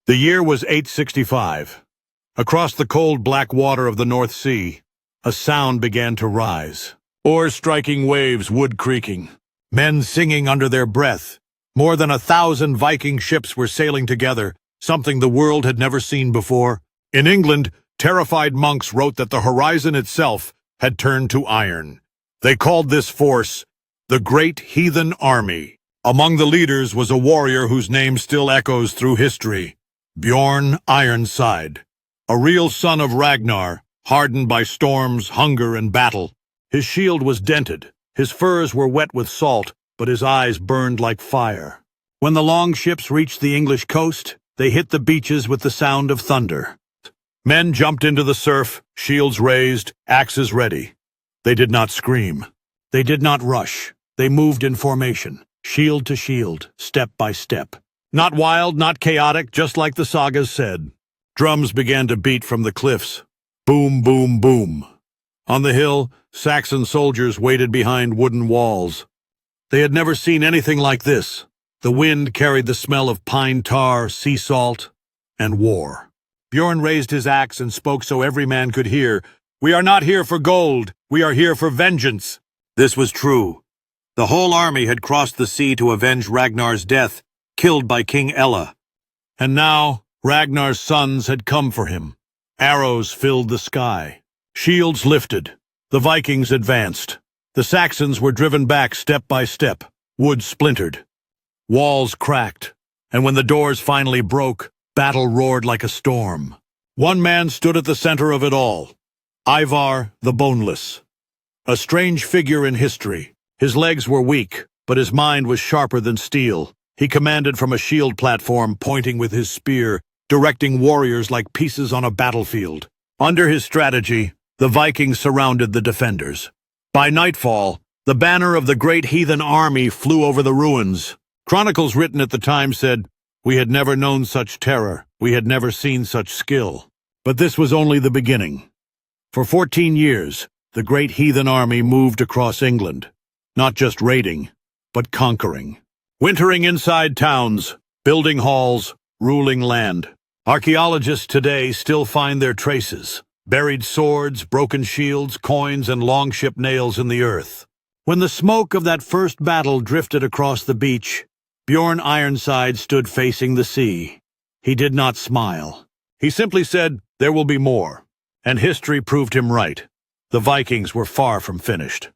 The year was 865. Across the cold black water of the North Sea, a sound began to rise. Oars striking waves, wood creaking. Men singing under their breath. More than 1,000 Viking ships were sailing together, something the world had never seen before. In England, terrified monks wrote that the horizon itself had turned to iron. They called this force the Great Heathen Army. Among the leaders was a warrior whose name still echoes through history. Bjorn Ironside, a real son of Ragnar, hardened by storms, hunger, and battle. His shield was dented, his furs were wet with salt, but his eyes burned like fire. When the long ships reached the English coast, they hit the beaches with the sound of thunder. Men jumped into the surf, shields raised, axes ready. They did not scream. They did not rush. They moved in formation, shield to shield, step by step. Not wild, not chaotic, just like the sagas said. Drums began to beat from the cliffs. Boom, boom, boom. On the hill, Saxon soldiers waited behind wooden walls. They had never seen anything like this. The wind carried the smell of pine tar, sea salt, and war. Bjorn raised his axe and spoke so every man could hear. "We are not here for gold. We are here for vengeance." This was true. The whole army had crossed the sea to avenge Ragnar's death, killed by King Ella. And now, Ragnar's sons had come for him. Arrows filled the sky. Shields lifted. The Vikings advanced. The Saxons were driven back step by step. Wood splintered. Walls cracked. And when the doors finally broke, battle roared like a storm. One man stood at the center of it all. Ivar the Boneless. A strange figure in history. His legs were weak, but his mind was sharper than steel. He commanded from a shield platform, pointing with his spear, directing warriors like pieces on a battlefield. Under his strategy, the Vikings surrounded the defenders. By nightfall, the banner of the Great Heathen Army flew over the ruins. Chronicles written at the time said, "We had never known such terror. We had never seen such skill." But this was only the beginning. For 14 years, the Great Heathen Army moved across England, not just raiding, but conquering. Wintering inside towns, building halls, ruling land. Archaeologists today still find their traces. Buried swords, broken shields, coins, and long-ship nails in the earth. When the smoke of that first battle drifted across the beach, Bjorn Ironside stood facing the sea. He did not smile. He simply said, "There will be more." And history proved him right. The Vikings were far from finished.